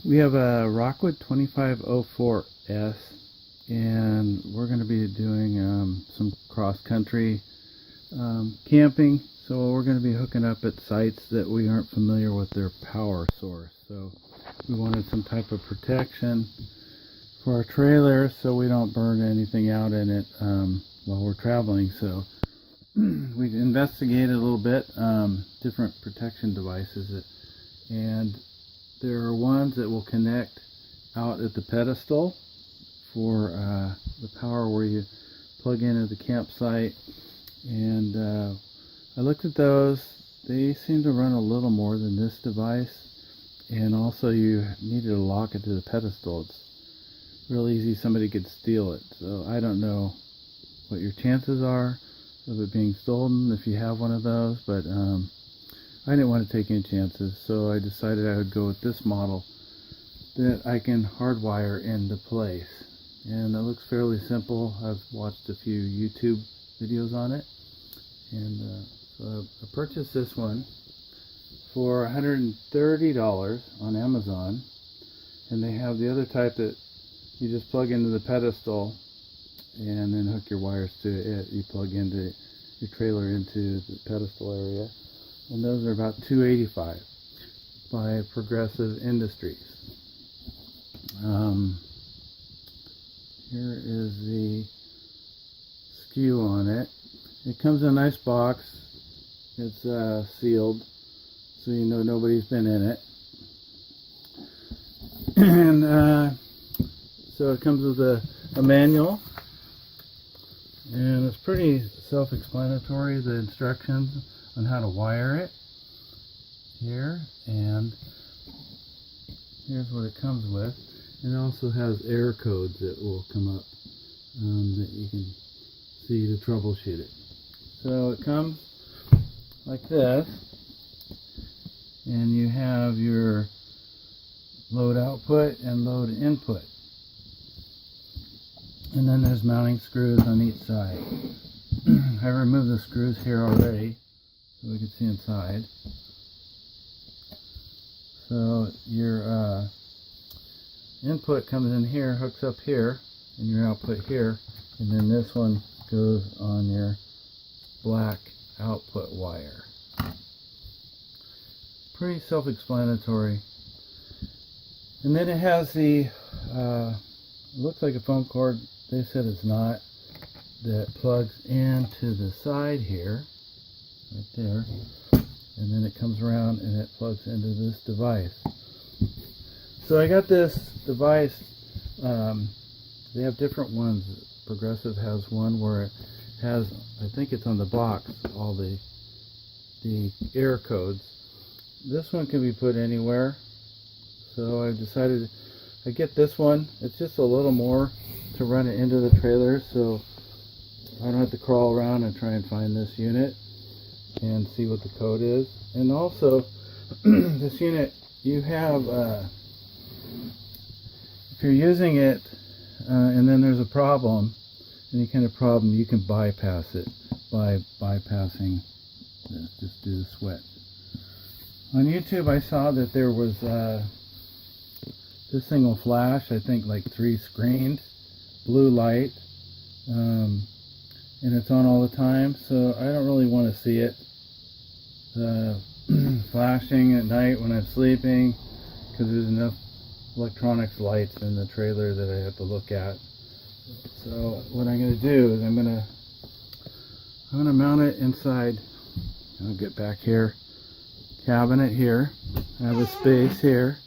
We have a Rockwood 2504S, and we're going to be doing some cross-country camping. So we're going to be hooking up at sites that we aren't familiar with their power source. So we wanted some type of protection for our trailer so we don't burn anything out in it while we're traveling. So we investigated a little bit different protection devices, and there are ones that will connect out at the pedestal for the power where you plug in at the campsite. And I looked at those. They seem to run a little more than this device. And also you needed to lock it to the pedestal. It's real easy, somebody could steal it. So I don't know what your chances are of it being stolen if you have one of those, but I didn't want to take any chances, so I decided I would go with this model that I can hardwire into place. And it looks fairly simple. I've watched a few YouTube videos on it, and so I purchased this one for $130 on Amazon. And they have the other type that you just plug into the pedestal and then hook your wires to it. You plug into your trailer into the pedestal area, and those are about $285 by Progressive Industries. Here is the SKU on it. It comes in a nice box. It's sealed, so you know nobody's been in it. And so it comes with a manual, and it's pretty self-explanatory, the instructions on how to wire it here, and here's what it comes with. It also has error codes that will come up that you can see to troubleshoot it. So it comes like this, and you have your load output and load input, and then there's mounting screws on each side. I removed the screws here already so we can see inside. So your input comes in here, hooks up here, and your output here, and then this one goes on your black output wire. Pretty self-explanatory. And then it has the it looks like a phone cord. They said it's not, that plugs into the side here, right there, and then it comes around and it plugs into this device. So I got this device. They have different ones. Progressive has one where it has, I think it's on the box, all the error codes. This one can be put anywhere, so I decided I get this one. It's just a little more to run it into the trailer, so I don't have to crawl around and try and find this unit and see what the code is. And also this unit, you have if you're using it and then there's a problem, any kind of problem, you can bypass it by bypassing this. Just do the switch. On YouTube I saw that there was this thing will flash, I think like 3 screens, blue light, and it's on all the time, so I don't really want to see it flashing at night when I'm sleeping, because there's enough electronics lights in the trailer that I have to look at. So what I'm going to do is I'm going to mount it inside. I'll get back here, cabinet here. I have a space here,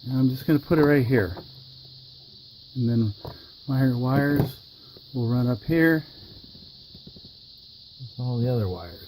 and I'm just going to put it right here, and then my wires will run up here with all the other wires.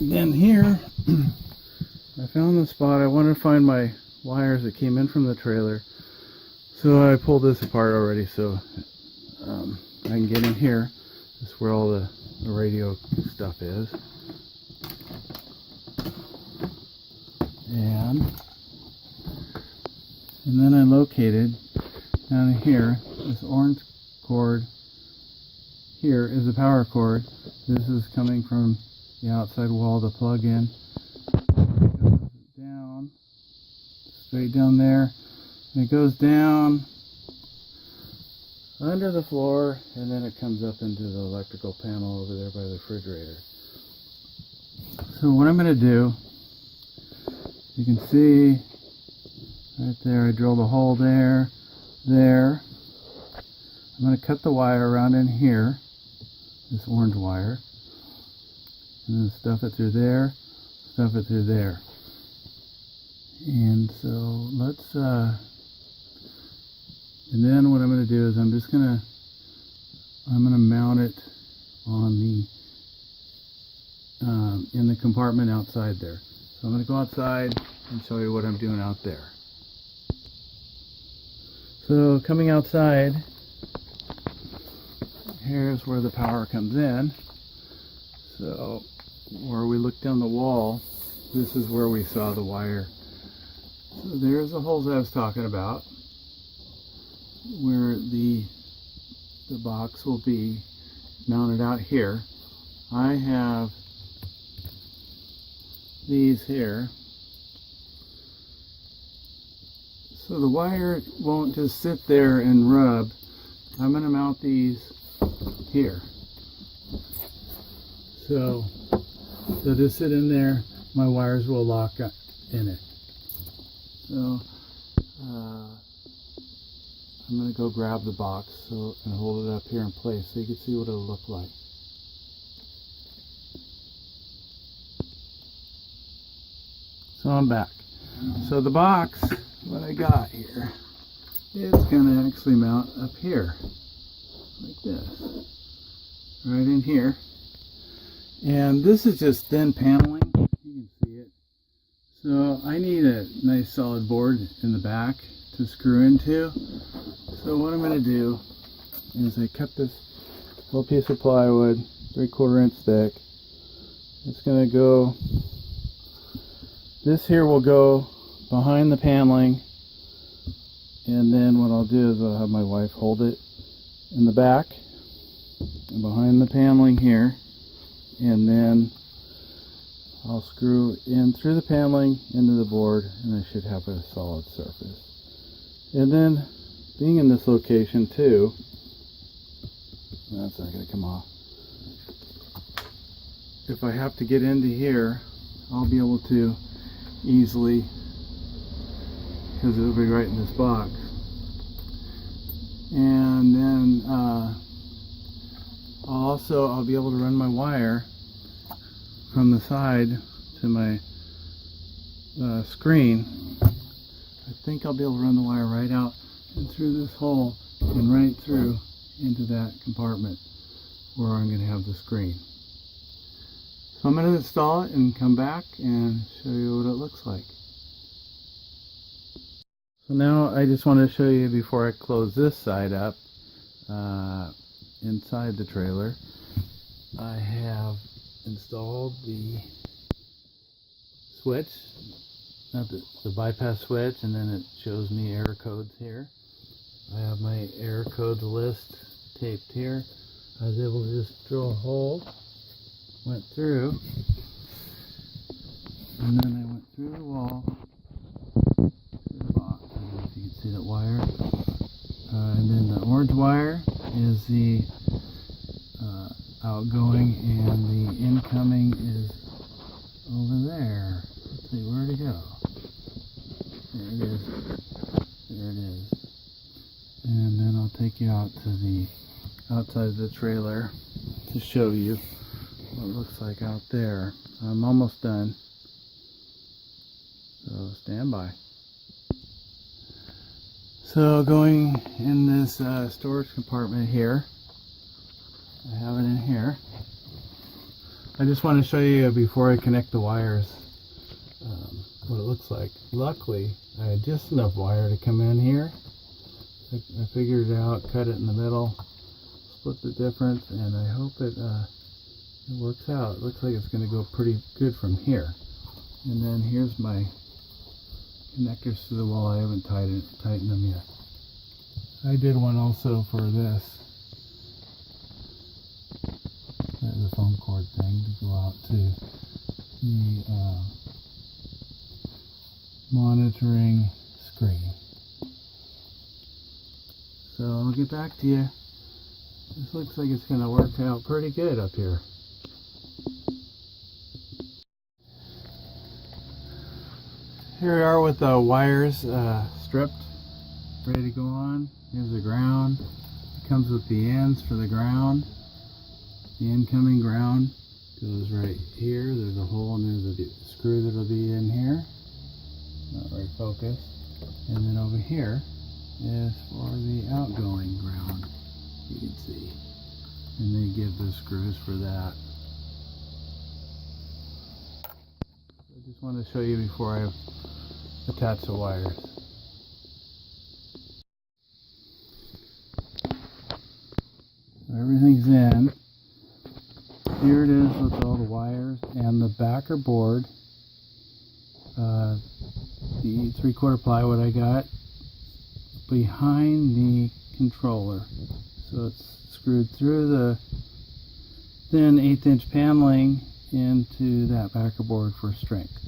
Then here I found the spot. I wanted to find my wires that came in from the trailer, so I pulled this apart already so I can get in here. This is where all the radio stuff is. And then I located down here, this orange cord here is the power cord. This is coming from the outside wall to plug in right down there, and it goes down under the floor, and then it comes up into the electrical panel over there by the refrigerator. So what I'm going to do, you can see right there, I drilled a hole there. I'm going to cut the wire around in here, this orange wire, and then stuff it through there, stuff it through there. And so let's, and then what I'm going to do is I'm going to mount it on the, in the compartment outside there. So I'm going to go outside and show you what I'm doing out there. So coming outside, here's where the power comes in. So where we look down the wall, this is where we saw the wire. So there's the holes I was talking about, where the box will be mounted out here. I have these here, so the wire won't just sit there and rub. I'm going to mount these here, so just sit in there, my wires will lock in it. So I'm going to go grab the box and hold it up here in place so you can see what it'll look like. So I'm back. So the box, what I got here, it's going to actually mount up here, like this, right in here. And this is just thin paneling, you can see it. So I need a nice solid board in the back to screw into. So what I'm going to do is I cut this little piece of plywood, 3/4 inch thick. It's going to go, this here will go behind the paneling, and then what I'll do is I'll have my wife hold it in the back and behind the paneling here, and then I'll screw in through the paneling into the board, and I should have a solid surface. And then being in this location too, that's not going to come off. If I have to get into here, I'll be able to easily, because it'll be right in this box. And then I'll be able to run my wire from the side to my screen. I think I'll be able to run the wire right out and through this hole and right through into that compartment where I'm going to have the screen. So I'm going to install it and come back and show you what it looks like. So now I just want to show you, before I close this side up, inside the trailer, I have installed the switch, not the bypass switch, and then it shows me error codes here. I have my error codes list taped here. I was able to just drill a hole, went through, and then I went through the wall to the box. I don't know if you can see that wire. And then the orange wire is the outgoing, and the incoming is over there. Let's see, where'd it go? There it is. There it is. And then I'll take you out to the outside of the trailer to show you what it looks like out there. I'm almost done, so stand by. So going in this storage compartment here, I have it in here. I just want to show you before I connect the wires what it looks like. Luckily, I had just enough wire to come in here. I figured it out, cut it in the middle, split the difference, and I hope it works out. It looks like it's going to go pretty good from here. And then here's my connectors to the wall. I haven't tightened them yet. I did one also for this. The phone cord thing to go out to the monitoring screen. So I'll get back to you. This looks like it's going to work out pretty good up here. Here we are with the wires stripped, ready to go on. Here's the ground. It comes with the ends for the ground. The incoming ground goes right here. There's a hole and there's a screw that'll be in here. Not very focused. And then over here is for the outgoing ground. You can see. And they give the screws for that. I just wanted to show you before I attach the wires. Everything's in. Here it is with all the wires and the backer board. The 3/4 plywood I got behind the controller. So it's screwed through the thin 1/8" paneling into that backer board for strength.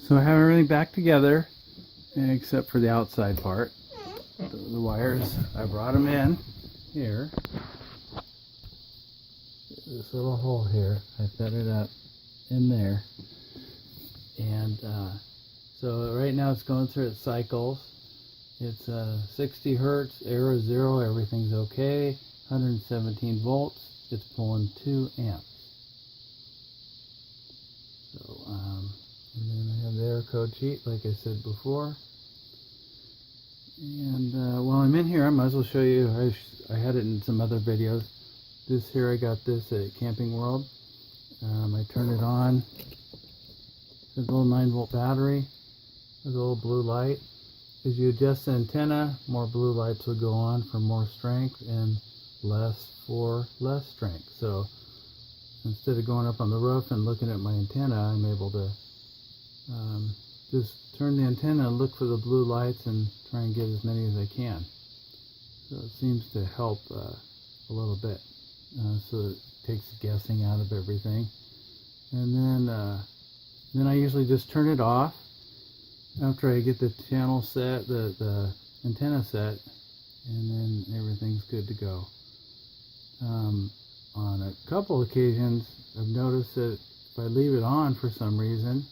So I have everything back together, except for the outside part. The wires, I brought them in here. This little hole here, I set it up in there. And so right now it's going through its cycles. It's 60 hertz, error 0, everything's okay. 117 volts, it's pulling 2 amps. So, and then I have the error code sheet, like I said before. And while I'm in here, I might as well show you, I had it in some other videos. This here, I got this at Camping World. I turn it on. There's a little 9-volt battery. There's a little blue light. As you adjust the antenna, more blue lights will go on for more strength and less for less strength. So instead of going up on the roof and looking at my antenna, I'm able to just turn the antenna, look for the blue lights, and try and get as many as I can. So it seems to help a little bit. So it takes guessing out of everything. And then I usually just turn it off after I get the channel set, the antenna set, and then everything's good to go. On a couple occasions, I've noticed that if I leave it on for some reason,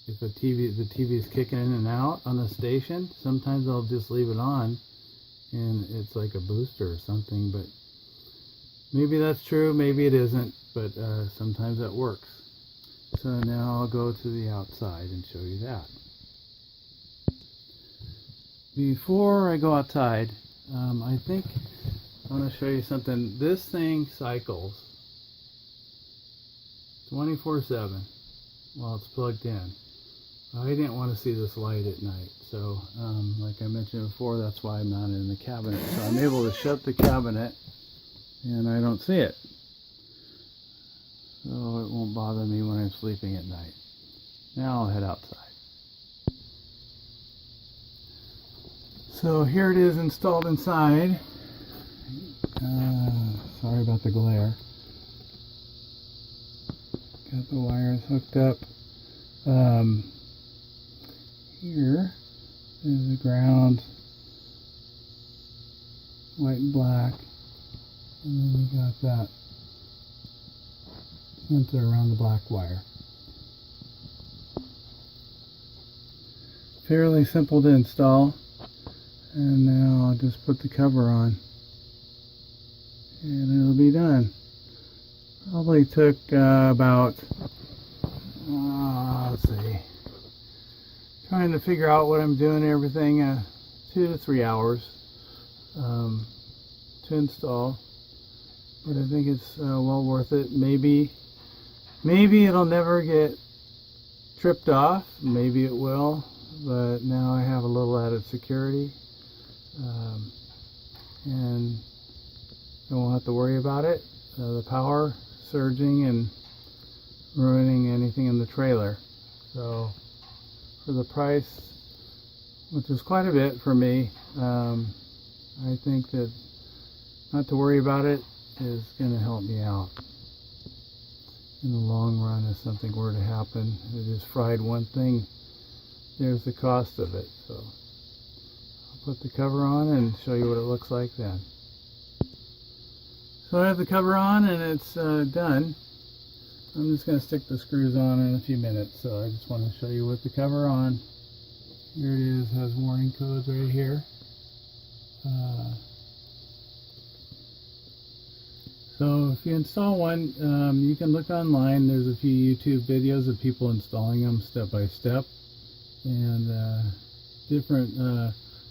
if the TV is kicking in and out on the station, sometimes I'll just leave it on and it's like a booster or something, but maybe that's true, maybe it isn't, but sometimes that works. So now I'll go to the outside and show you that. Before I go outside, I think I want to show you something. This thing cycles 24/7 while it's plugged in. I didn't want to see this light at night, so like I mentioned before, that's why I mounted it in the cabinet. So I'm able to shut the cabinet and I don't see it. So it won't bother me when I'm sleeping at night. Now I'll head outside. So here it is installed inside. Sorry about the glare. Got the wires hooked up. Here is the ground, white and black, and then we got that sensor around the black wire. Fairly simple to install, and now I'll just put the cover on and it'll be done. Probably took about let's see, trying to figure out what I'm doing and everything, 2 to 3 hours to install, but I think it's well worth it. Maybe it'll never get tripped off, maybe it will, but now I have a little added security, and I won't have to worry about it, the power surging and ruining anything in the trailer. So for the price, which is quite a bit for me, I think that not to worry about it, is going to help me out in the long run if something were to happen. I just fried one thing. There's the cost of it. So I'll put the cover on and show you what it looks like then. So I have the cover on and it's done. I'm just going to stick the screws on in a few minutes, so I just want to show you with the cover on. Here it is, has warning codes right here. So if you install one, you can look online. There's a few YouTube videos of people installing them step by step, and different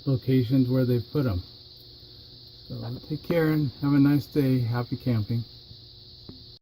locations where they've put them. So take care and have a nice day. Happy camping.